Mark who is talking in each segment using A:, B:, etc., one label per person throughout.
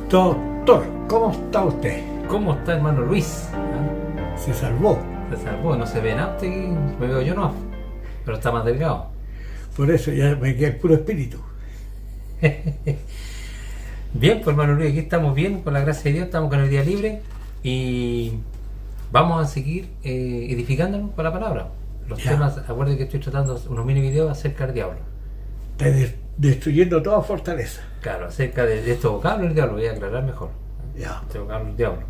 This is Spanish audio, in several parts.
A: Doctor, ¿cómo está usted?
B: ¿Cómo está, hermano Luis? ¿Ah?
A: Se salvó.
B: Se salvó, no se ve nada, usted, me veo yo no, pero está más delgado.
A: Por eso ya me queda el puro espíritu.
B: Bien, pues hermano Luis, aquí estamos bien, con la gracia de Dios, estamos con el día libre y vamos a seguir edificándonos con la palabra. Los temas, acuérdense que estoy tratando unos mini videos acerca del diablo.
A: Está destruyendo toda fortaleza.
B: Claro, acerca de estos vocablos del diablo, voy a aclarar mejor.
A: Ya.
B: Este vocablo del diablo.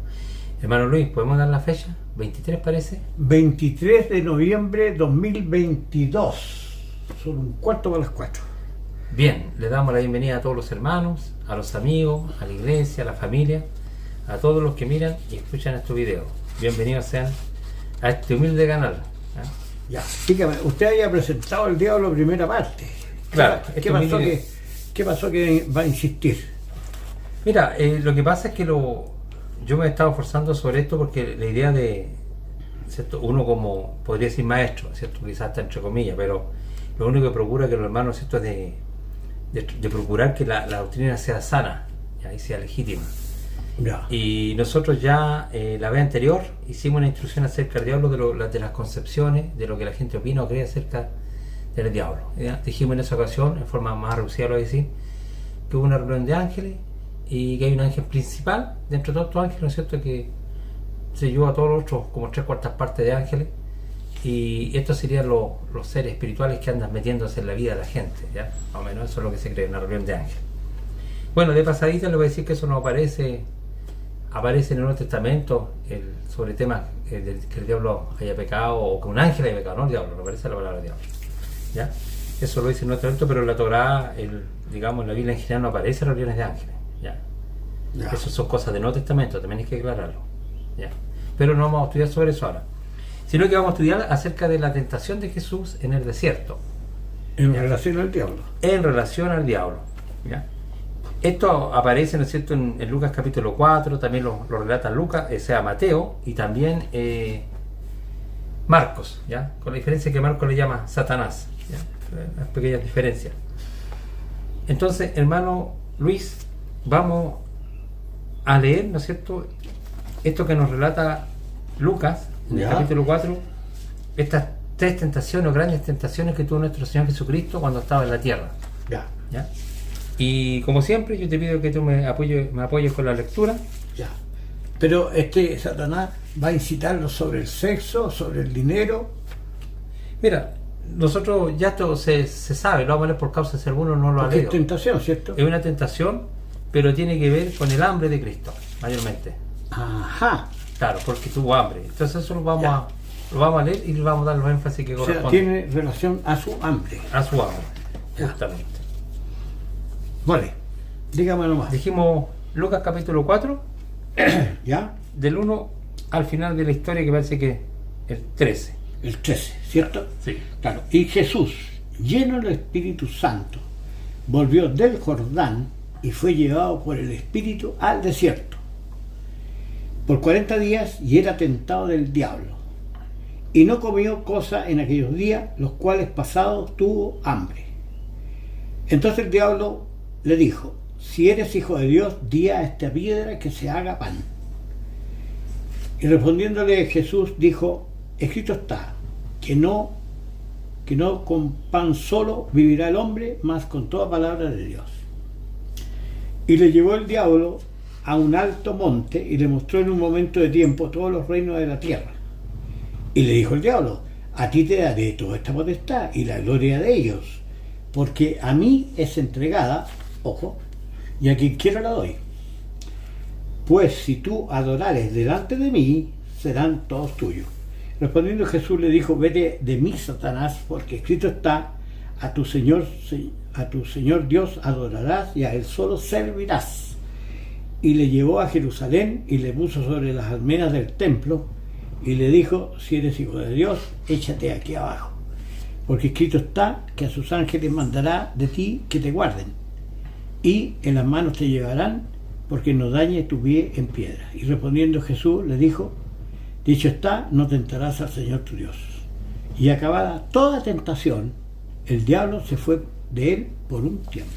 B: Hermano Luis, ¿podemos dar la fecha? 23 parece.
A: 23 de noviembre 2022. Son un cuarto para las 4.
B: Bien, le damos la bienvenida a todos los hermanos, a los amigos, a la iglesia, a la familia, a todos los que miran y escuchan estos videos. Bienvenidos sean a este humilde canal. ¿Eh?
A: Ya, dígame, usted había presentado el diablo primera parte.
B: Claro.
A: ¿Qué pasó que va a insistir?
B: Mira, lo que pasa es que yo me he estado esforzando sobre esto porque la idea de, ¿cierto? Uno como, podría decir maestro, ¿cierto? Quizás está entre comillas, pero lo único que procura que los hermanos, ¿cierto? Es de procurar que la doctrina sea sana, ¿ya? Y sea legítima.
A: Ya.
B: Y nosotros ya la vez anterior hicimos una instrucción acerca del diablo, de las concepciones, de lo que la gente opina o cree acerca del diablo. ¿Ya? Dijimos en esa ocasión, en forma más reducida lo voy a decir, que hubo una reunión de ángeles y que hay un ángel principal dentro de todos estos ángeles, ¿no es cierto?, que se llevó a todos los otros como 3/4 partes de ángeles, y estos serían los seres espirituales que andan metiéndose en la vida de la gente, ¿ya? Más o menos eso es lo que se cree en una reunión de ángeles. Bueno, de pasadita le voy a decir que eso no aparece en el Nuevo Testamento sobre temas que el diablo haya pecado o que un ángel haya pecado, no el diablo, no aparece la palabra diablo, ¿ya? Eso lo dice en el Nuevo Testamento, pero en la Torá, digamos, en la Biblia en general no aparece reuniones de ángeles, ¿ya? Ya. Eso son cosas del Nuevo Testamento, también hay que aclararlo, ¿ya? Pero no vamos a estudiar sobre eso ahora, sino que vamos a estudiar acerca de la tentación de Jesús en el desierto.
A: En
B: ¿ya?
A: relación al diablo.
B: En relación al diablo, ¿ya? Esto aparece, ¿no es cierto?, en Lucas capítulo 4, también lo relata Lucas, sea Mateo, y también Marcos, ¿ya? Con la diferencia que Marcos le llama Satanás, ¿ya? Las pequeñas diferencias. Entonces, hermano Luis, vamos a leer, ¿no es cierto?, esto que nos relata Lucas en el capítulo 4, estas 3 tentaciones o grandes tentaciones que tuvo nuestro Señor Jesucristo cuando estaba en la tierra.
A: Ya.
B: ¿Ya? Y como siempre, yo te pido que tú me apoyes con la lectura.
A: Ya. Pero Satanás va a incitarlos sobre el sexo, sobre el dinero.
B: Mira, nosotros ya esto se sabe, lo vamos a leer por causa si alguno no lo ha leído.
A: Es tentación, ¿cierto?
B: Es una tentación, pero tiene que ver con el hambre de Cristo, mayormente.
A: Ajá.
B: Claro, porque tuvo hambre. Entonces eso lo vamos a leer y le vamos a dar los énfasis que corresponden.
A: O sea, tiene relación a su hambre.
B: A su hambre, justamente.
A: Vale, dígame nomás.
B: Dijimos Lucas capítulo 4,
A: ¿ya?
B: Del 1 al final de la historia, que parece que el 13.
A: El 13, ¿cierto?
B: Sí.
A: Claro. Y Jesús, lleno del Espíritu Santo, volvió del Jordán y fue llevado por el Espíritu al desierto por 40 días y era tentado del diablo. Y no comió cosa en aquellos días, los cuales pasados tuvo hambre. Entonces el diablo le dijo: si eres hijo de Dios, di a esta piedra que se haga pan. Y respondiéndole Jesús dijo: escrito está, que no con pan solo vivirá el hombre, mas con toda palabra de Dios. Y le llevó el diablo a un alto monte y le mostró en un momento de tiempo todos los reinos de la tierra. Y le dijo el diablo: a ti te daré toda esta potestad y la gloria de ellos, porque a mí es entregada, ojo, y a quien quiera la doy. Pues si tú adorares delante de mí, serán todos tuyos. Respondiendo Jesús le dijo: vete de mí, Satanás, porque escrito está, a tu Señor Dios adorarás y a él solo servirás. Y le llevó a Jerusalén y le puso sobre las almenas del templo y le dijo: si eres hijo de Dios, échate aquí abajo, porque escrito está que a sus ángeles mandará de ti que te guarden, y en las manos te llevarán, porque no dañe tu pie en piedra. Y respondiendo Jesús le dijo: dicho está, no tentarás al Señor tu Dios. Y acabada toda tentación, el diablo se fue de él por un tiempo.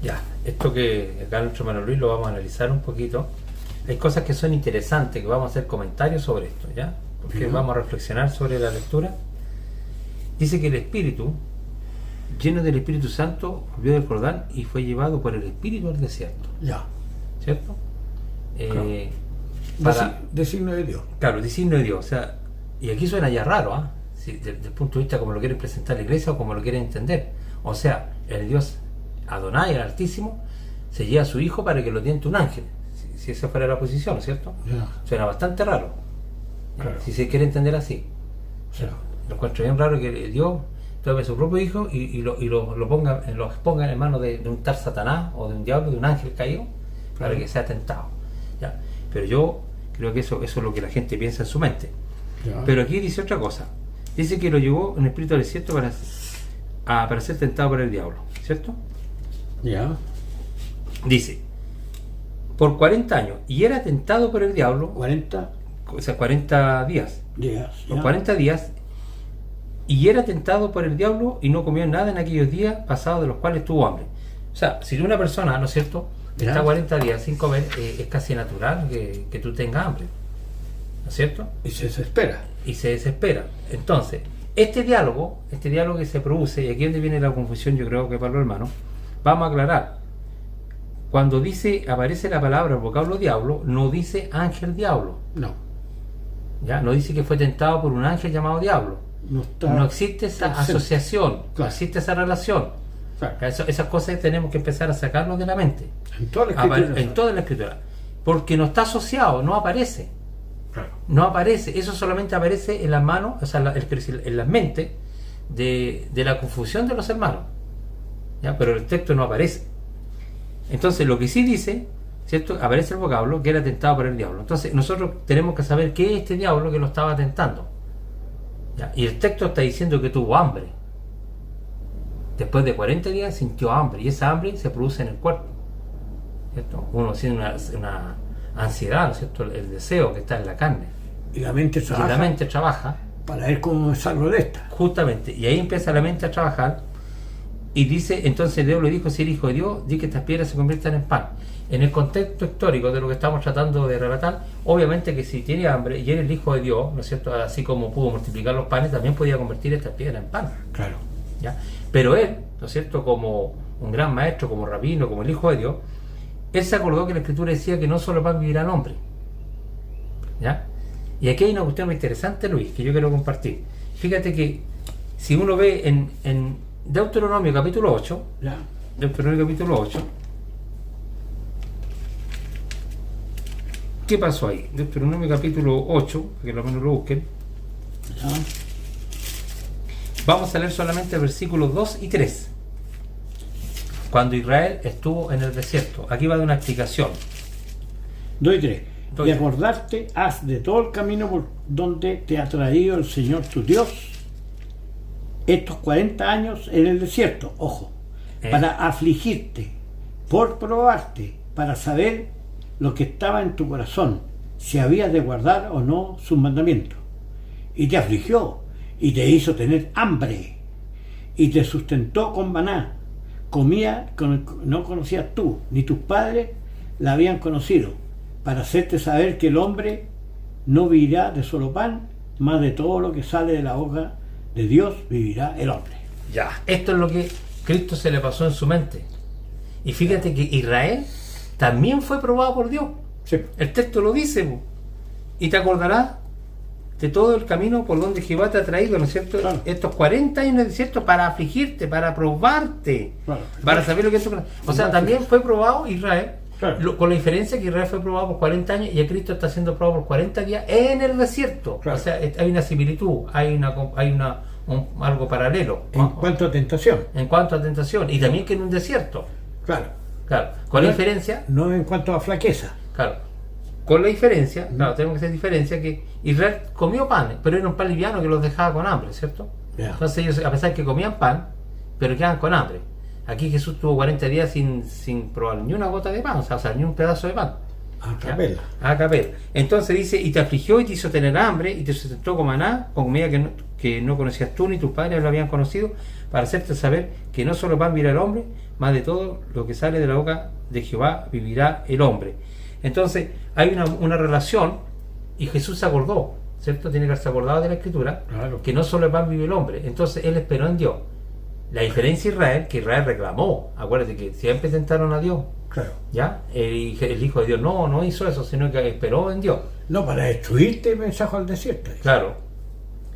B: Ya, esto que acá nuestro hermano Luis lo vamos a analizar un poquito. Hay cosas que son interesantes, que vamos a hacer comentarios sobre esto, ¿ya? Porque vamos a reflexionar sobre la lectura. Dice que el Espíritu, lleno del Espíritu Santo, volvió del Jordán y fue llevado por el Espíritu al desierto.
A: Ya.
B: ¿Cierto?
A: Claro. Designo de Dios.
B: Claro, designo de Dios. O sea, y aquí suena ya raro, ¿ah? Si, desde el punto de vista como lo quiere presentar la iglesia o como lo quiere entender. O sea, el Dios Adonai, el Altísimo, se lleva a su hijo para que lo tiente un ángel. Si esa fuera la posición, ¿no es cierto?
A: Ya.
B: Suena bastante raro.
A: Claro.
B: Si se quiere entender así.
A: Ya.
B: Lo encuentro bien raro que Dios tome a su propio hijo y lo ponga en manos de un tal Satanás o de un diablo, de un ángel caído, para que sea tentado. ¿Ya? Pero yo creo que eso es lo que la gente piensa en su mente.
A: Ya.
B: Pero aquí dice otra cosa. Dice que lo llevó en espíritu al desierto para ser tentado por el diablo, ¿cierto?
A: Ya.
B: Dice, por 40 años, y era tentado por el diablo,
A: 40
B: o sea, 40 días.
A: días.
B: Por
A: Ya.
B: 40 días, y era tentado por el diablo y no comió nada en aquellos días pasados de los cuales tuvo hambre. O sea, si una persona, ¿no es cierto?,
A: Ya.
B: está 40 días sin comer, es casi natural que tú tengas hambre, ¿no es cierto?
A: Y se desespera.
B: Y se desespera. Entonces, este diálogo que se produce, y aquí es donde viene la confusión, yo creo que para los hermanos, vamos a aclarar. Cuando aparece la palabra, el vocablo diablo, no dice ángel diablo,
A: No.
B: ¿ya? No dice que fue tentado por un ángel llamado diablo.
A: No está.
B: No existe esa
A: presente.
B: asociación, no
A: Claro.
B: existe esa relación.
A: Claro.
B: Esas cosas tenemos que empezar a sacarnos de la mente.
A: En toda la escritura.
B: En toda la escritura. Porque no está asociado, no aparece.
A: Claro.
B: No aparece, eso solamente aparece en las manos, o sea, en las mentes de la confusión de los hermanos. ¿Ya? Pero el texto no aparece. Entonces, lo que sí dice, ¿cierto? Aparece el vocablo que era tentado por el diablo. Entonces, nosotros tenemos que saber qué es este diablo que lo estaba tentando. ¿Ya? Y el texto está diciendo que tuvo hambre. Después de 40 días sintió hambre, y esa hambre se produce en el cuerpo, ¿cierto? Uno siente una ansiedad, ¿no es cierto? El deseo que está en la carne.
A: Y la mente
B: Y
A: trabaja
B: la mente trabaja,
A: para ver cómo salgo de esta.
B: justamente, y ahí empieza la mente a trabajar, y dice, entonces Dios le dijo, si eres hijo de Dios, di que estas piedras se conviertan en pan. En el contexto histórico de lo que estamos tratando de relatar, obviamente que si tiene hambre y eres el hijo de Dios, ¿no es cierto? Así como pudo multiplicar los panes, también podía convertir estas piedras en pan.
A: Claro.
B: ¿Ya? Pero él, ¿no es cierto?, como un gran maestro, como rabino, como el hijo de Dios, él se acordó que la escritura decía que no solo pan vivirá el hombre. ¿Ya? Y aquí hay una cuestión muy interesante, Luis, que yo quiero compartir. Fíjate que si uno ve en Deuteronomio capítulo 8,
A: Ya.
B: Deuteronomio capítulo 8, ¿qué pasó ahí? Deuteronomio capítulo 8, para que lo menos lo busquen.
A: Ya.
B: Vamos a leer solamente versículos 2 y 3. Cuando Israel estuvo en el desierto. Aquí va de una explicación.
A: 2 y 3.
B: Doy
A: Y
B: tres.
A: acordarte, haz de todo el camino por donde te ha traído el Señor tu Dios estos 40 años en el desierto, ojo, para afligirte, por probarte, para saber lo que estaba en tu corazón, si habías de guardar o no sus mandamientos. Y te afligió, y te hizo tener hambre, y te sustentó con maná, comida que no conocías tú, ni tus padres la habían conocido, para hacerte saber que el hombre no vivirá de solo pan, más de todo lo que sale de la boca de Dios vivirá el hombre.
B: Ya, esto es lo que Cristo se le pasó en su mente. Y fíjate que Israel también fue probado por Dios.
A: Sí.
B: El texto lo dice, po. Y te acordarás de todo el camino por donde Jehová te ha traído, ¿no es cierto?
A: Claro.
B: Estos 40 años en el desierto para afligirte, para probarte,
A: Claro.
B: para saber lo que es tu corazón. O sea, también fue probado Israel,
A: Claro.
B: con la diferencia que Israel fue probado por 40 años y a Cristo está siendo probado por 40 días en el desierto.
A: Claro.
B: O sea, hay una similitud, hay algo paralelo
A: En cuanto a tentación,
B: en cuanto a tentación, y también que en un desierto.
A: claro.
B: Claro, con la diferencia,
A: No en cuanto a flaqueza.
B: claro, con la diferencia, claro, tenemos que hacer diferencia que Israel comió pan, pero era un pan liviano que los dejaba con hambre, ¿cierto?
A: Ya.
B: Entonces ellos, a pesar que comían pan, pero quedaban con hambre. Aquí Jesús tuvo 40 días sin probar ni una gota de pan, o sea, ni un pedazo de pan.
A: A
B: ¿ya?
A: capela.
B: A capela. Entonces dice, y te afligió y te hizo tener hambre y te sustentó con maná, con comida que no conocías tú ni tus padres lo habían conocido, para hacerte saber que no solo pan vivirá el hombre, más de todo lo que sale de la boca de Jehová vivirá el hombre. Entonces hay una relación, y Jesús se acordó, ¿cierto? Tiene que haberse acordado de la Escritura,
A: Claro.
B: que no solo el pan vive el hombre. Entonces él esperó en Dios. La diferencia de Israel, que Israel reclamó, acuérdate que siempre tentaron a Dios,
A: Claro.
B: ¿ya? El Hijo de Dios no hizo eso, sino que esperó en Dios.
A: No, para destruirte me saco al desierto.
B: Claro,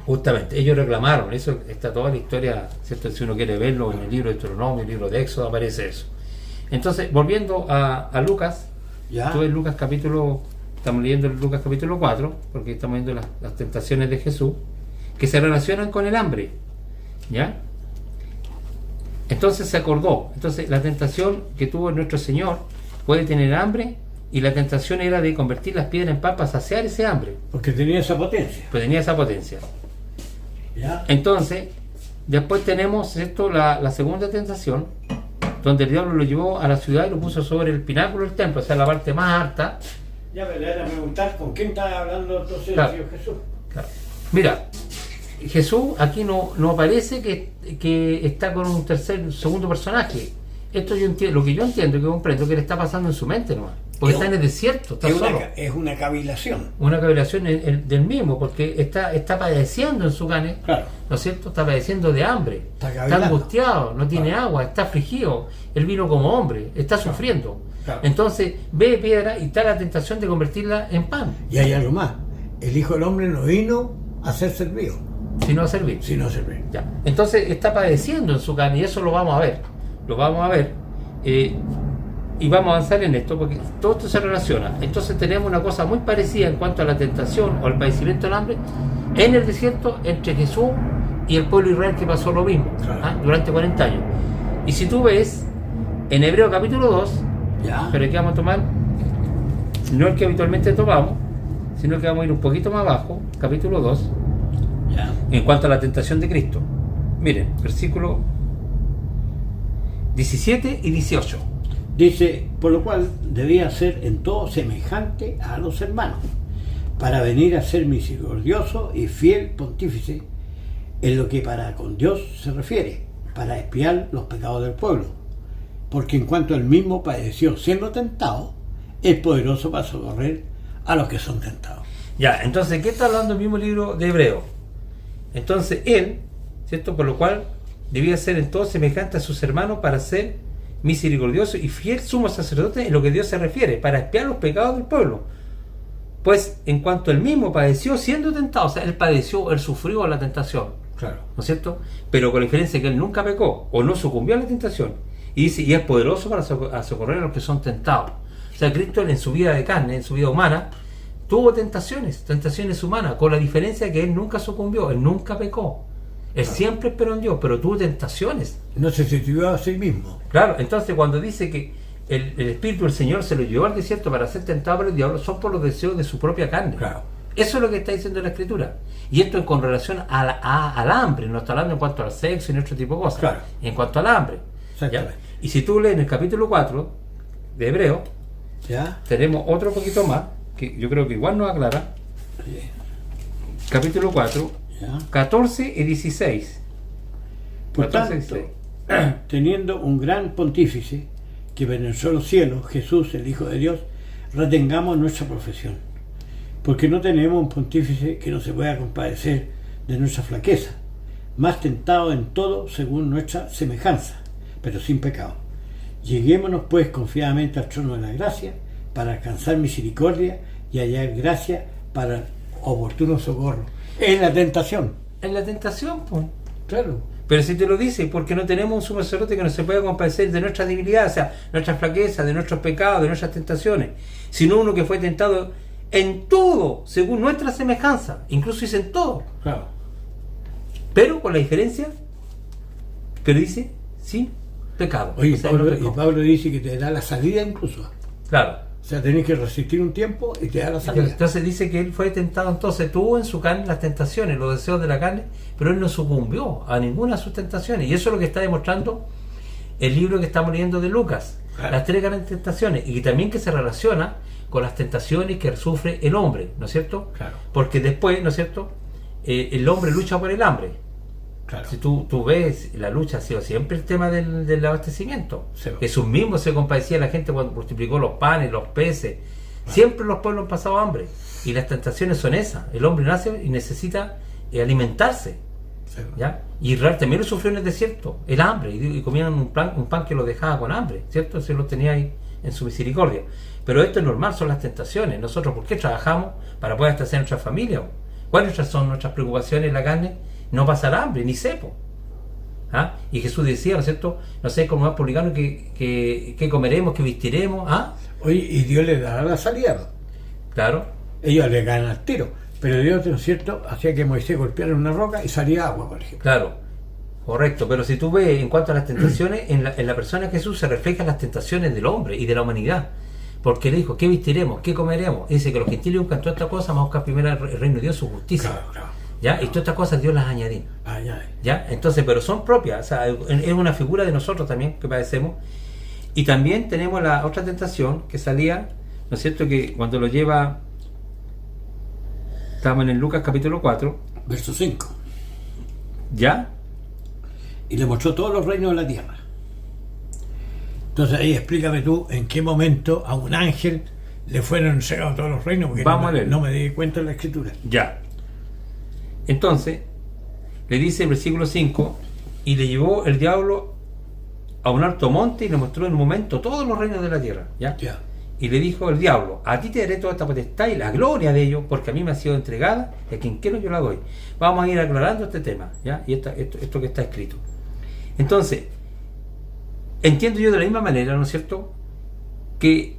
B: justamente, ellos reclamaron, eso está toda la historia, ¿cierto? Si uno quiere verlo en el libro de Deuteronomio, el libro de Éxodo, aparece eso. Entonces, volviendo a Lucas,
A: Ya.
B: tú ves Lucas capítulo, estamos leyendo Lucas capítulo 4, porque estamos viendo las tentaciones de Jesús, que se relacionan con el hambre, ¿ya? Entonces se acordó, entonces la tentación que tuvo nuestro Señor puede tener hambre, y la tentación era de convertir las piedras en pan para saciar ese hambre,
A: Porque tenía esa potencia.
B: pues tenía esa potencia.
A: Ya.
B: Entonces, después tenemos, ¿cierto?, la segunda tentación, donde el diablo lo llevó a la ciudad y lo puso sobre el pináculo del templo, o sea, la parte más alta.
A: Ya me le van a preguntar con quién estaba hablando entonces
B: Claro.
A: el Señor Jesús.
B: Claro. Mira, Jesús aquí no aparece que está con un segundo personaje. Esto yo entiendo, lo que yo entiendo, que comprendo, que le está pasando en su mente nomás, porque está en el desierto, está solo.
A: Es una cavilación.
B: Una cavilación del mismo, porque está padeciendo en su carne,
A: Claro.
B: ¿no es cierto? Está padeciendo de hambre,
A: Está
B: está
A: cavilando.
B: angustiado, no tiene
A: Claro.
B: agua, está afligido, él vino como hombre, está sufriendo.
A: Claro.
B: Entonces ve piedra y está la tentación de convertirla en pan,
A: Y hay algo más. El Hijo del Hombre no vino a ser servido,
B: si no a servir.
A: sino a servir.
B: Ya. Entonces está padeciendo en su carne, y eso lo vamos a ver. Lo vamos a ver. Y vamos a avanzar en esto, porque todo esto se relaciona. Entonces tenemos una cosa muy parecida en cuanto a la tentación o al padecimiento del hambre en el desierto entre Jesús y el pueblo de Israel, que pasó lo mismo,
A: Claro.
B: durante 40 años. Y si tú ves en Hebreo capítulo 2,
A: Ya.
B: pero aquí vamos a tomar no el que habitualmente tomamos, sino que vamos a ir un poquito más abajo, capítulo 2,
A: Ya.
B: en cuanto a la tentación de Cristo. Miren, versículo 17 y 18.
A: Dice, por lo cual debía ser en todo semejante a los hermanos, para venir a ser misericordioso y fiel pontífice en lo que para con Dios se refiere, para expiar los pecados del pueblo. Porque en cuanto él mismo padeció siendo tentado, es poderoso para socorrer a los que son tentados.
B: Ya, entonces, ¿qué está hablando el mismo libro de Hebreo? Entonces, él, ¿cierto? Por lo cual debía ser en todo semejante a sus hermanos para ser misericordioso y fiel sumo sacerdote en lo que Dios se refiere, para expiar los pecados del pueblo. Pues en cuanto él mismo padeció siendo tentado, o sea, él padeció, él sufrió la tentación,
A: Claro.
B: ¿no es cierto? Pero con la diferencia que él nunca pecó o no sucumbió a la tentación. Y dice, y es poderoso para socorrer a los que son tentados. O sea, Cristo en su vida de carne, en su vida humana, tuvo tentaciones humanas, con la diferencia que él nunca sucumbió, él nunca pecó. Él siempre esperó en Dios, pero tuvo tentaciones.
A: No se sustituyó a sí mismo.
B: Claro, entonces cuando dice que el Espíritu del Señor se lo llevó al desierto para ser tentado por el diablo, son por los deseos de su propia carne.
A: Claro.
B: Eso es lo que está diciendo la Escritura. Y esto es con relación al hambre, no está hablando en cuanto al sexo y otro tipo de cosas.
A: Claro.
B: En cuanto al hambre.
A: Exactamente.
B: ¿Ya? Y si tú lees en el capítulo 4 de Hebreo,
A: ¿Ya?
B: tenemos otro poquito más, que yo creo que igual nos aclara.
A: Sí.
B: Capítulo 4,
A: ¿Ya?
B: 14 y 16.
A: Por
B: 14 y
A: tanto,
B: 16.
A: teniendo un gran pontífice que penetró los cielos, Jesús, el Hijo de Dios, retengamos nuestra profesión, porque no tenemos un pontífice que no se pueda compadecer de nuestra flaqueza, más tentado en todo según nuestra semejanza, pero sin pecado. Lleguémonos pues confiadamente al trono de la gracia, para alcanzar misericordia y hallar gracia para el oportuno socorro en la tentación.
B: En la tentación, pues.
A: Claro.
B: Pero si te lo dice, porque no tenemos un sumo sacerdote que no se pueda compadecer de nuestras debilidades, o sea, nuestras flaquezas, de nuestros pecados, de nuestras tentaciones, sino uno que fue tentado en todo, según nuestra semejanza, incluso dice en todo,
A: Claro.
B: pero con la diferencia, pero dice, sin pecado.
A: Oye,
B: O sea, no
A: Pablo, y
B: pecó.
A: Pablo dice que te da la salida incluso.
B: Claro.
A: O sea, tenés que resistir un tiempo y te da la salida.
B: Entonces dice que él fue tentado, entonces tuvo en su carne las tentaciones, los deseos de la carne, pero él no sucumbió a ninguna de sus tentaciones. Y eso es lo que está demostrando el libro que estamos leyendo de Lucas.
A: Claro.
B: Las tres grandes tentaciones, y también que se relaciona con las tentaciones que sufre el hombre, ¿no es cierto?
A: Claro.
B: Porque después, ¿no es cierto? El hombre lucha por el hambre.
A: Claro.
B: Si tú ves, la lucha ha sido siempre el tema del abastecimiento.
A: Sí.
B: Jesús mismo se compadecía de la gente cuando multiplicó los panes, los peces. Siempre los pueblos han pasado hambre. Y las tentaciones son esas. El hombre nace y necesita alimentarse.
A: Sí.
B: ¿Ya? Y Israel también lo sufrió en el desierto, el hambre, y comían un pan que lo dejaba con hambre, ¿cierto? Se lo tenía ahí en su misericordia. Pero esto es normal, son las tentaciones. Nosotros, ¿por qué trabajamos? Para poder abastecer a nuestra familia. ¿Cuáles son nuestras preocupaciones en la carne? No pasar hambre, ni cepo. ¿Ah? Y Jesús decía, ¿no es cierto? No sé, como más publicano, que comeremos, que vestiremos. ¿Ah?
A: Oye, y Dios le daba la salida.
B: Claro.
A: Ellos le ganan al tiro. Pero Dios, ¿no es cierto?, hacía que Moisés golpeara una roca y salía agua, por ejemplo.
B: Claro, correcto. Pero si tú ves, en cuanto a las tentaciones, en la persona de Jesús se reflejan las tentaciones del hombre y de la humanidad. Porque le dijo, ¿qué vestiremos? ¿Qué comeremos? Y dice que los gentiles buscan todas estas cosas, más buscar primero el reino de Dios, su justicia.
A: Claro, claro.
B: ¿Ya? Y todas estas cosas Dios las añadí. ¿Ya? Entonces, pero son propias. O sea, es una figura de nosotros también, que padecemos. Y también tenemos la otra tentación que salía, ¿no es cierto?, que cuando lo lleva... Estamos en Lucas capítulo 4.
A: Verso 5.
B: ¿Ya?
A: Y le mostró todos los reinos de la tierra. Entonces ahí explícame tú en qué momento a un ángel le fueron entregados todos los reinos, porque
B: Vamos a leer.
A: no me di cuenta en la escritura.
B: Ya. Entonces, le dice el versículo 5, y le llevó el diablo a un alto monte y le mostró en un momento todos los reinos de la tierra. ¿Ya?
A: Ya.
B: Y le dijo el diablo, a ti te daré toda esta potestad y la gloria de ellos, porque a mí me ha sido entregada, y a quien quiero yo la doy. Vamos a ir aclarando este tema, ¿ya? Y esto que está escrito. Entonces, entiendo yo de la misma manera, ¿no es cierto?, que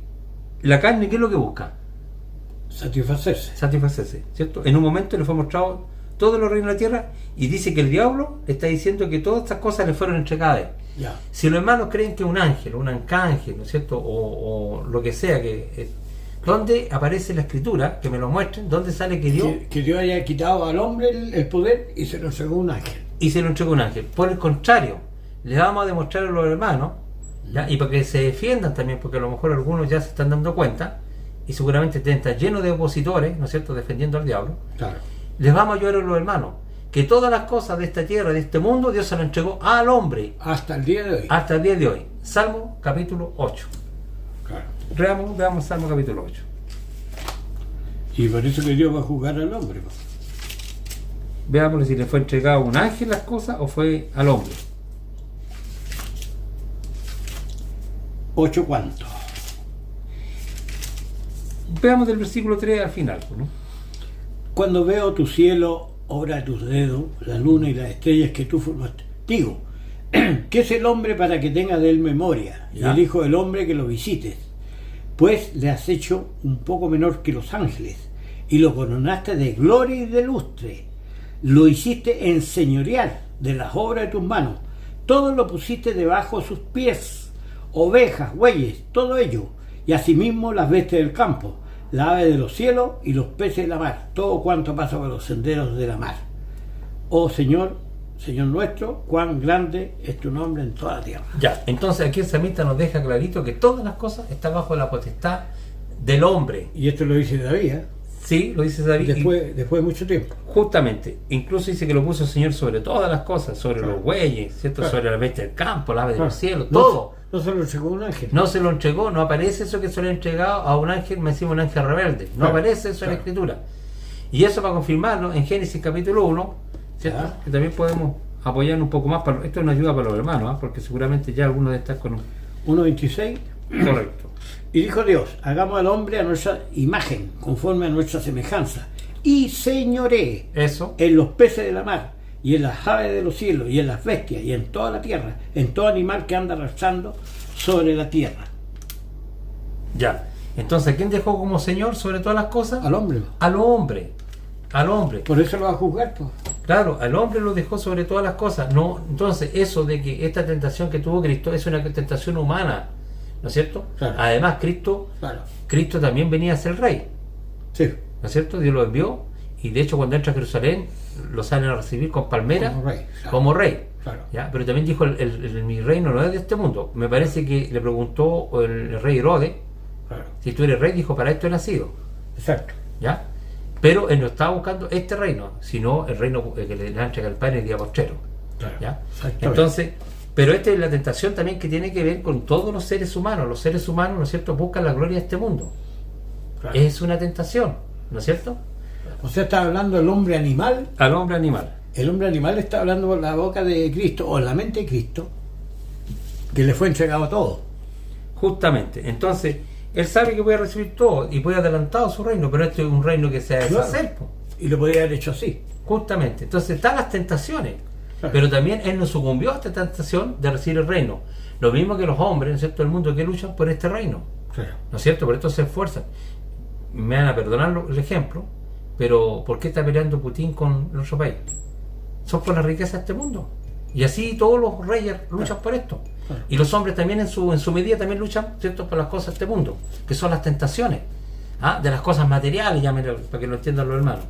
B: la carne, ¿qué es lo que busca?
A: Satisfacerse.
B: Satisfacerse, ¿cierto? En un momento le fue mostrado todos los reinos de la tierra, y dice que el diablo le está diciendo que todas estas cosas le fueron entregadas.
A: Ya.
B: Si los hermanos creen que un ángel, un arcángel, ¿no es cierto?, o lo que sea, ¿dónde aparece la escritura? Que me lo muestren. ¿Dónde sale que Dios?
A: Que Dios haya quitado al hombre el poder y se lo entregó un ángel.
B: Y se lo entregó un ángel. Por el contrario, les vamos a demostrar a los hermanos, ¿ya? Y para que se defiendan también, porque a lo mejor algunos ya se están dando cuenta, y seguramente están llenos de opositores, ¿no es cierto?, defendiendo al diablo.
A: Claro.
B: Les vamos a ayudar a los hermanos, que todas las cosas de esta tierra, de este mundo, Dios se lo entregó al hombre.
A: Hasta el día de hoy.
B: Hasta el día de hoy. Salmo capítulo 8.
A: Claro.
B: Veamos Salmo capítulo 8.
A: Y por eso que Dios va a juzgar al hombre. Pues.
B: Veamos si le fue entregado a un ángel las cosas o fue al hombre.
A: 8 cuánto.
B: Veamos del versículo 3 al final, ¿no?
A: Cuando veo tu cielo, obra de tus dedos, la luna y las estrellas que tú formaste, digo, ¿qué es el hombre para que tenga de él memoria? Y
B: Ya.
A: el hijo del hombre que lo visites. Pues le has hecho un poco menor que los ángeles, y lo coronaste de gloria y de lustre. Lo hiciste enseñorear de las obras de tus manos. Todo lo pusiste debajo de sus pies, ovejas, bueyes, todo ello, y asimismo las bestias del campo, la ave de los cielos y los peces de la mar, todo cuanto pasa por los senderos de la mar. Oh Señor, Señor nuestro, cuán grande es tu nombre en toda la tierra.
B: Ya, entonces aquí el salmista nos deja clarito que todas las cosas están bajo la potestad del hombre.
A: Y esto lo dice David, ¿eh?
B: Sí, lo dice David.
A: después de mucho tiempo.
B: Justamente, incluso dice que lo puso el Señor sobre todas las cosas, sobre
A: Claro.
B: los bueyes, ¿cierto?
A: Claro.
B: Sobre la bestia del campo, la ave
A: Claro.
B: del cielo,
A: No,
B: todo.
A: No se lo entregó un ángel.
B: No se lo entregó, no aparece eso que se le ha entregado a un ángel, me decimos un ángel rebelde. No
A: Claro,
B: aparece eso en la
A: claro.
B: Escritura. Y eso para confirmarlo en Génesis capítulo 1, ¿cierto?
A: Ya.
B: Que también podemos apoyarnos un poco más. Esto es una ayuda para los hermanos, ¿ah? Porque seguramente ya algunos están con un...
A: 1.26.
B: Correcto.
A: Y dijo Dios, hagamos al hombre a nuestra imagen, conforme a nuestra semejanza, y señoree
B: Eso.
A: en los peces de la mar, y en las aves de los cielos, y en las bestias, y en toda la tierra, en todo animal que anda arrastrando sobre la tierra.
B: Ya. Entonces, ¿a quién dejó como Señor sobre todas las cosas?
A: Al hombre.
B: Al hombre. Al hombre.
A: Por eso lo va a juzgar, pues.
B: Claro, al hombre lo dejó sobre todas las cosas. No, entonces, eso de que esta tentación que tuvo Cristo es una tentación humana, ¿no es cierto?
A: Claro.
B: Además,
A: Claro.
B: Cristo también venía a ser rey,
A: Sí.
B: ¿no es cierto? Dios lo envió, y de hecho cuando entra a Jerusalén lo salen a recibir con palmeras
A: Como rey, claro.
B: como rey.
A: Claro.
B: ¿Ya? Pero también dijo, mi reino no es de este mundo. Me parece que le preguntó el rey Herodes,
A: Claro.
B: si tú eres rey, dijo, para esto he nacido.
A: Exacto.
B: ¿Ya? Pero él no estaba buscando este reino, sino el reino que le entrega el Padre en el día postrero.
A: Claro.
B: ¿Ya?
A: Exactamente.
B: Entonces, pero esta es la tentación también que tiene que ver con todos los seres humanos. Los seres humanos, ¿no es cierto?, buscan la gloria de este mundo.
A: Claro.
B: Es una tentación, ¿no es cierto?
A: O sea, está hablando el hombre animal.
B: Al hombre animal.
A: El hombre animal está hablando por la boca de Cristo, o la mente de Cristo, que le fue entregado todo.
B: Justamente. Entonces, él sabe que puede recibir todo y puede adelantado su reino, pero este es un reino que se va a deshacer.
A: Claro. Y lo podría haber hecho así.
B: Justamente. Entonces, están las tentaciones.
A: Claro.
B: Pero también él no sucumbió a esta tentación de recibir el reino. Lo mismo que los hombres, ¿no es cierto?, del mundo que luchan por este reino.
A: Claro.
B: ¿No es cierto? Por esto se esfuerzan. Me van a perdonar el ejemplo, pero ¿por qué está peleando Putin con el otro país? Son por la riqueza de este mundo. Y así todos los reyes luchan por esto.
A: Claro.
B: Y los hombres también en su medida también luchan, ¿cierto?, por las cosas de este mundo, que son las tentaciones, de las cosas materiales, llámenlo, para que lo entiendan los hermanos.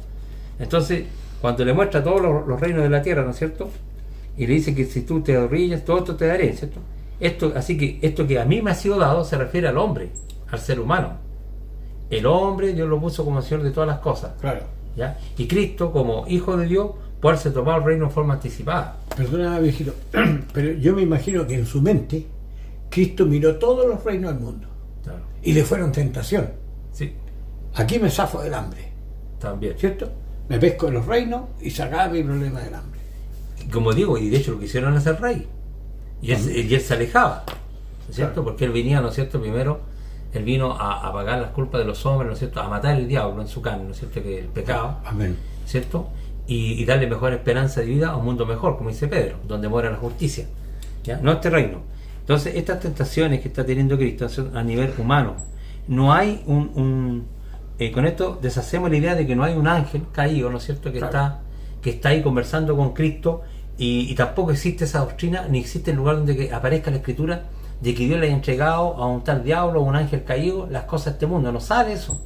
B: Entonces, cuando le muestra todos los reinos de la tierra, ¿no es cierto?, y le dice que si tú te arrodillas, todo esto te daré, ¿cierto? Así que esto que a mí me ha sido dado se refiere al hombre, al ser humano. El hombre Dios lo puso como Señor de todas las cosas.
A: Claro.
B: ¿Ya? Y Cristo, como Hijo de Dios, puede haberse tomado el reino en forma anticipada.
A: Perdóname, viejito, pero yo me imagino que en su mente Cristo miró todos los reinos del mundo
B: Claro.
A: y le fueron tentación.
B: Sí,
A: Aquí me zafo del hambre,
B: también.
A: ¿cierto? Me pesco en los reinos y sacaba mi problema del hambre.
B: Y como digo, y de hecho lo quisieron hacer rey. Y él se alejaba, ¿no es cierto?
A: Claro.
B: Porque él venía, ¿no es cierto? Primero, él vino a pagar las culpas de los hombres, ¿no es cierto? A matar el diablo en su carne, ¿no es cierto? Que el pecado,
A: Amén.
B: ¿cierto? Y darle mejor esperanza de vida a un mundo mejor, como dice Pedro, donde mora la justicia, ¿ya? No este reino. Entonces, estas tentaciones que está teniendo Cristo son a nivel humano. No hay con esto deshacemos la idea de que no hay un ángel caído, ¿no es cierto?, que,
A: Claro.
B: está ahí conversando con Cristo, y tampoco existe esa doctrina, ni existe el lugar donde que aparezca la escritura de que Dios le haya entregado a un tal diablo o un ángel caído las cosas de este mundo. No sale eso.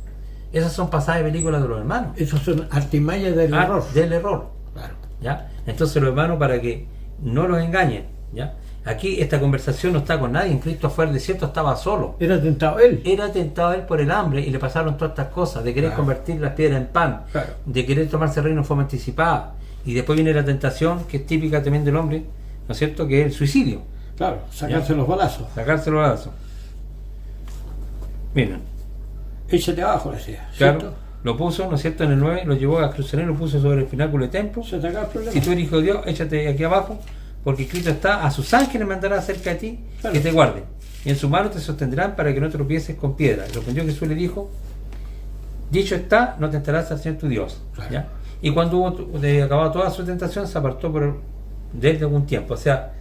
B: Esas son pasadas de películas de los hermanos.
A: Esos son artimañas del error.
B: Del error.
A: Claro.
B: ¿Ya? Entonces los hermanos, para que no los engañen, ¿ya? Aquí esta conversación no está con nadie. En Cristo fue al desierto, estaba solo.
A: Era tentado él.
B: Era tentado él por el hambre y le pasaron todas estas cosas, de querer
A: Claro.
B: convertir las piedras en pan,
A: Claro.
B: de querer tomarse el reino en forma anticipada. Y después viene la tentación, que es típica también del hombre, ¿no es cierto?, que es el suicidio,
A: Claro, sacarse
B: Ya.
A: los balazos.
B: sacarse los brazos. Miren,
A: Échate abajo, le decía.
B: claro,
A: ¿cierto?
B: lo puso, ¿no es cierto?, en el 9, lo llevó a Jerusalén, lo puso sobre el pináculo del templo.
A: Se te acaba el problema.
B: Si tú eres hijo de Dios, échate aquí abajo, porque escrito está: a sus ángeles mandará cerca de ti,
A: Claro.
B: que te guarden, y en su mano te sostendrán para que no tropieces con piedra. Y respondió Jesús, le dijo: dicho está, no tentarás al Señor tu Dios.
A: Claro.
B: ¿Ya? Y cuando hubo acabado toda su tentación, se apartó de él de algún tiempo. O sea,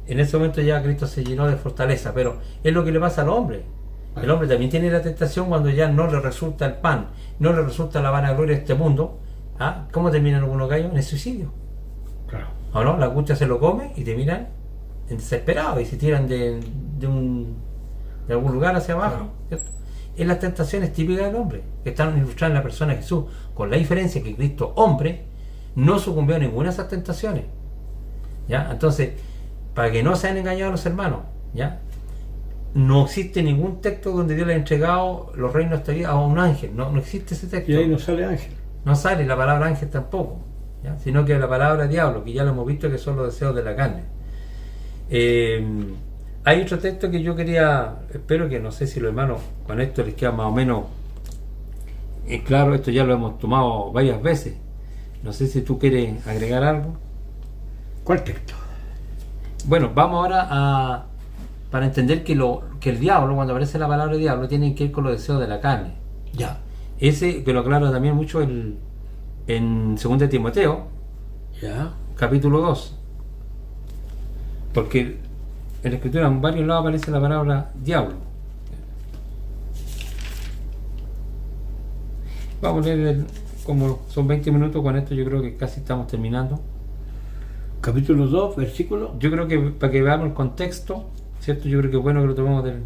B: en ese momento ya Cristo se llenó de fortaleza, pero es lo que le pasa al hombre.
A: Claro.
B: El hombre también tiene la tentación cuando ya no le resulta el pan, no le resulta la vanagloria de este mundo. ¿Cómo terminan algunos gallos? En el suicidio.
A: Claro.
B: ¿O no? La angustia se lo come y terminan en desesperado y se tiran de algún lugar hacia abajo.
A: Claro.
B: ¿Cierto? Es las tentaciones típicas del hombre, que están ilustradas en la persona de Jesús, con la diferencia que Cristo, hombre, no sucumbió a ninguna de esas tentaciones. ¿Ya? Entonces, para que no sean engañados los hermanos, ¿ya?, no existe ningún texto donde Dios le ha entregado los reinos de esta vida a un ángel. No existe ese texto.
A: Y ahí no sale ángel.
B: No sale la palabra ángel tampoco, ¿ya?, sino que la palabra diablo, que ya lo hemos visto que son los deseos de la carne. Hay otro texto que yo quería, espero que, no sé si los hermanos con esto les queda más o menos claro. Esto ya lo hemos tomado varias veces. No sé si tú quieres agregar algo.
A: ¿Cuál texto?
B: Bueno, vamos ahora para entender que el diablo, cuando aparece la palabra diablo, tiene que ir con los deseos de la carne.
A: Ya.
B: Ese que lo aclara también mucho en 2 Timoteo,
A: Ya.
B: capítulo 2. Porque en la escritura en varios lados aparece la palabra diablo. Vamos a leer, como son 20 minutos, con esto yo creo que casi estamos terminando.
A: Capítulo 2, versículo.
B: Yo creo que para que veamos el contexto, ¿cierto? Yo creo que es bueno que lo tomemos del...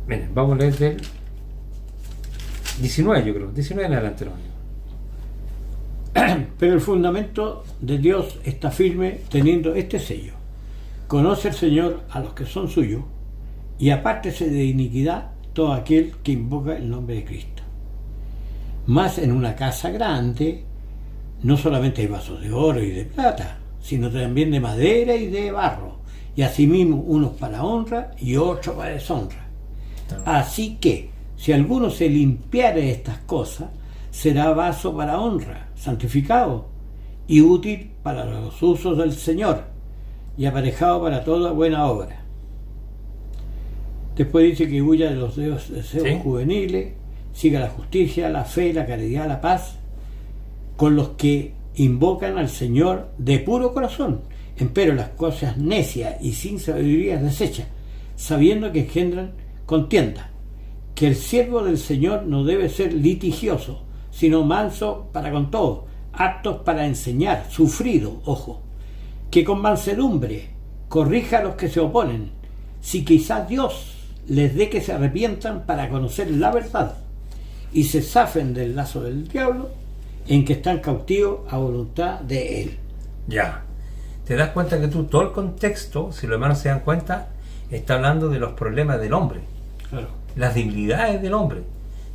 B: Miren, vamos a leer del 19, yo creo. 19 en adelante, hermano.
A: Pero el fundamento de Dios está firme teniendo este sello. Conoce el Señor a los que son suyos, y apártese de iniquidad todo aquel que invoca el nombre de Cristo. Mas en una casa grande no solamente hay vasos de oro y de plata, sino también de madera y de barro, y asimismo unos para honra y otros para deshonra. Así que, si alguno se limpiare de estas cosas, será vaso para honra, santificado y útil para los usos del Señor, y aparejado para toda buena obra. Después dice que huya de los deseos juveniles, siga la justicia, la fe, la caridad, la paz, con los que invocan al Señor de puro corazón. Empero las cosas necias y sin sabiduría desecha, sabiendo que engendran contienda. Que el siervo del Señor no debe ser litigioso, sino manso para con todo, aptos para enseñar, sufrido, ojo, que con mansedumbre corrija a los que se oponen, si quizás Dios les dé que se arrepientan para conocer la verdad y se zafen del lazo del diablo en que están cautivos a voluntad de él.
B: Ya, te das cuenta que todo el contexto, si los hermanos se dan cuenta, está hablando de los problemas del hombre,
A: Claro.
B: las debilidades del hombre,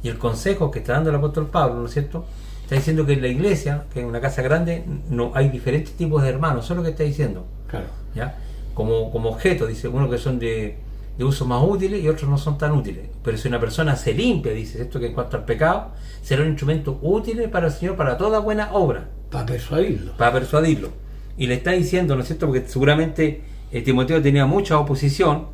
B: y el consejo que está dando el apóstol Pablo, ¿no es cierto? Está diciendo que en la iglesia, que en una casa grande, no hay diferentes tipos de hermanos, eso es lo que está diciendo.
A: Claro.
B: ¿Ya? Como objeto, dice, unos que son de uso más útiles y otros no son tan útiles. Pero si una persona se limpia, dice esto, que en cuanto al pecado, será un instrumento útil para el Señor, para toda buena obra.
A: Para persuadirlo.
B: Para persuadirlo. Y le está diciendo, ¿no es cierto? Porque seguramente Timoteo tenía mucha oposición,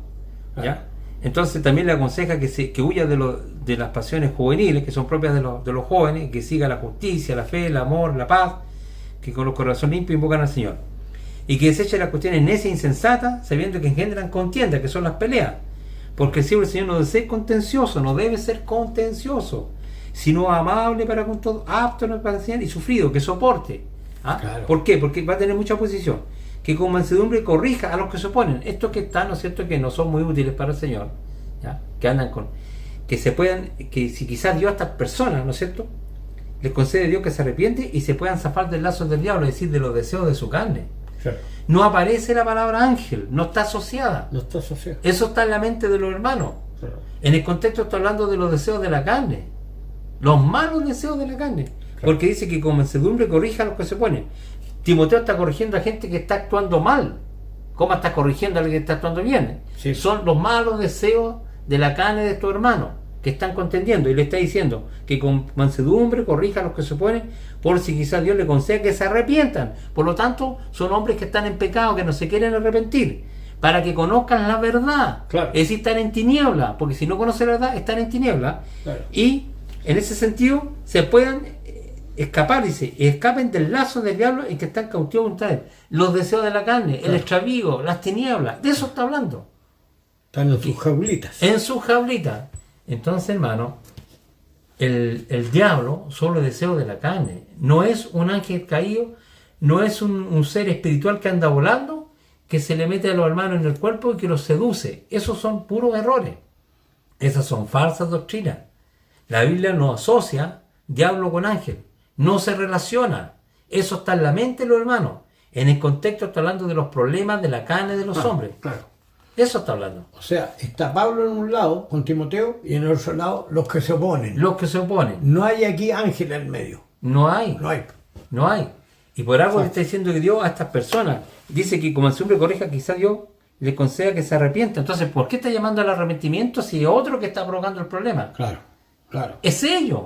B: ¿ya? Entonces también le aconseja que huya de las pasiones juveniles, que son propias de los jóvenes, que siga la justicia, la fe, el amor, la paz, que con los corazones limpios invocan al Señor. Y que deseche las cuestiones necias e insensatas, sabiendo que engendran contienda, que son las peleas. Porque el siervo del Señor no debe ser contencioso, no debe ser contencioso, sino amable para con todo, apto para enseñar y sufrido, que soporte. ¿Ah?
A: Claro.
B: ¿Por qué? Porque va a tener mucha oposición. Que con mansedumbre corrija a los que se oponen. Estos que están, ¿no es cierto?, que no son muy útiles para el Señor, ¿ya? Que andan con... Que se puedan, que si quizás Dios a estas personas, ¿no es cierto?, les concede Dios que se arrepiente y se puedan zafar del lazo del diablo, es decir, de los deseos de su carne.
A: Claro.
B: No aparece la palabra ángel, no está asociada.
A: No está asociado.
B: Eso está en la mente de los hermanos.
A: Claro.
B: En el contexto está hablando de los deseos de la carne, los malos deseos de la carne. Claro. Porque dice que con mansedumbre corrija a los que se oponen. Timoteo está corrigiendo a gente que está actuando mal. ¿Cómo está corrigiendo a alguien que está actuando bien?
A: Sí.
B: Son los malos deseos de la carne de estos hermanos que están contendiendo, y le está diciendo que con mansedumbre corrija a los que se oponen, por si quizás Dios le conceda que se arrepientan. Por lo tanto, son hombres que están en pecado, que no se quieren arrepentir, para que conozcan la verdad.
A: Claro.
B: Es decir, están en tiniebla, porque si no conocen la verdad, están en tiniebla.
A: Claro.
B: Y en ese sentido se puedan escapar, dice, escapen del lazo del diablo en que están cautivos ustedes. Los deseos de la carne, el extravío, las tinieblas, de eso está hablando.
A: Están en sus jaulitas.
B: En sus jaulitas. Entonces, hermano, el diablo son los deseos de la carne. No es un ángel caído, no es un ser espiritual que anda volando, que se le mete a los hermanos en el cuerpo y que los seduce. Esos son puros errores. Esas son falsas doctrinas. La Biblia no asocia diablo con ángel. No se relaciona. Eso está en la mente de los hermanos. En el contexto está hablando de los problemas de la carne de los hombres.
A: Claro.
B: Eso está hablando.
A: O sea, está Pablo en un lado con Timoteo y en el otro lado los que se oponen.
B: Los que se oponen.
A: No hay aquí ángel en medio.
B: No hay.
A: No hay.
B: No hay. Y por algo le está diciendo que Dios a estas personas dice que como siempre corrija, quizá Dios le conceda que se arrepienta. Entonces, ¿por qué está llamando al arrepentimiento si es otro que está provocando el problema?
A: Claro, claro.
B: Es ellos.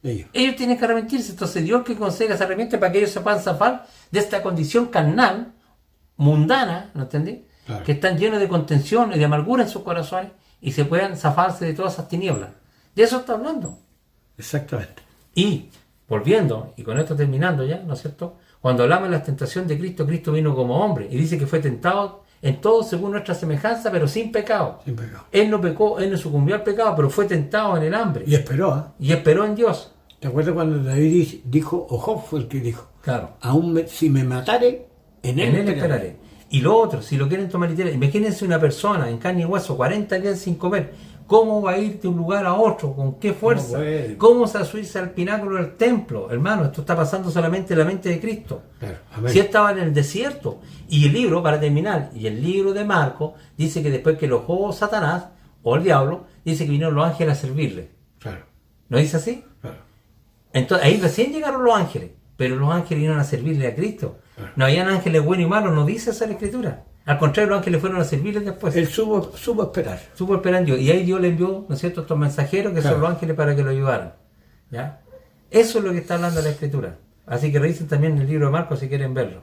B: Ellos tienen que arrepentirse. Entonces, Dios que conceda que se arrepiente para que ellos se puedan zafar de esta condición carnal, mundana, ¿no entendí? Claro. Que están llenos de contención y de amargura en sus corazones y se puedan zafarse de todas esas tinieblas. De eso está hablando.
A: Exactamente.
B: Y, volviendo, y con esto terminando ya, ¿no es cierto? Cuando hablamos de la tentación de Cristo, Cristo vino como hombre y dice que fue tentado en todo según nuestra semejanza, pero sin pecado.
A: Sin pecado.
B: Él no pecó, él no sucumbió al pecado, pero fue tentado en el hambre.
A: Y esperó, ¿eh?
B: Y esperó en Dios.
A: ¿Te acuerdas cuando David dijo, o Job fue el que dijo?
B: Claro.
A: Aún si me matare, en él esperaré.
B: Y lo otro, si lo quieren tomar literal, imagínense una persona en carne y hueso, 40 días sin comer, ¿Cómo va a ir de un lugar a otro? ¿Con qué fuerza?
A: No puede.
B: ¿Cómo se subirse al pináculo del templo? Hermano, esto está pasando solamente en la mente de Cristo.
A: Claro, amén.
B: Si estaba en el desierto. Y el libro, para terminar, y el libro de Marcos, dice que después que lo jugó Satanás, o el diablo, dice que vinieron los ángeles a servirle.
A: Claro,
B: ¿No dice así?
A: claro.
B: Entonces, ahí recién llegaron los ángeles, pero los ángeles vinieron a servirle a Cristo.
A: Claro.
B: No habían ángeles buenos y malos, no dice esa la Escritura. Al contrario, los ángeles fueron a servirle después.
A: Él supo esperar.
B: Supo esperar en Dios. Y ahí Dios le envió, ¿no es cierto?, estos mensajeros que
A: Claro.
B: son los ángeles para que lo ayudaran. ¿Ya? Eso es lo que está hablando la Escritura. Así que revisen también el libro de Marcos si quieren verlo.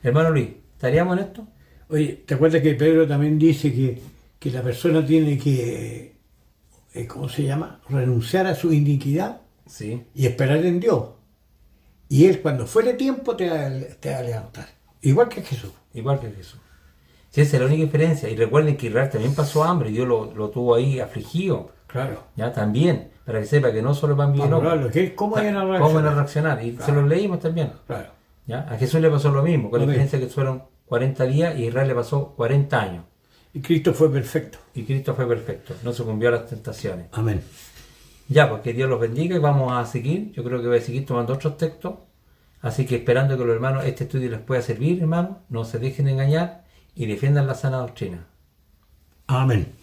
B: Hermano Luis, ¿estaríamos en esto?
A: Oye, ¿te acuerdas que Pedro también dice que la persona tiene que, ¿cómo se llama? Renunciar a su iniquidad
B: Sí.
A: y esperar en Dios. Y Él cuando fuere tiempo te va a levantar. Igual que Jesús.
B: Igual que Jesús. Si esa es la única diferencia. Y recuerden que Israel también pasó hambre. Dios lo tuvo ahí afligido.
A: Claro.
B: Ya también. Para que sepa que no solo van bien
A: Para probarlo, ¿cómo iban a reaccionar?
B: ¿Cómo van a reaccionar? Y
A: Claro.
B: se los leímos también.
A: Claro.
B: ¿Ya? A Jesús le pasó lo mismo. Con la
A: Lo
B: diferencia que fueron 40 días y a Israel le pasó 40 años.
A: Y Cristo fue perfecto.
B: Y Cristo fue perfecto. No sucumbió a las tentaciones.
A: Amén.
B: Ya, pues que Dios los bendiga y vamos a seguir. Yo creo que voy a seguir tomando otros textos. Así que esperando que los hermanos, este estudio les pueda servir, hermanos. No se dejen engañar y defiendan la sana doctrina.
A: Amén.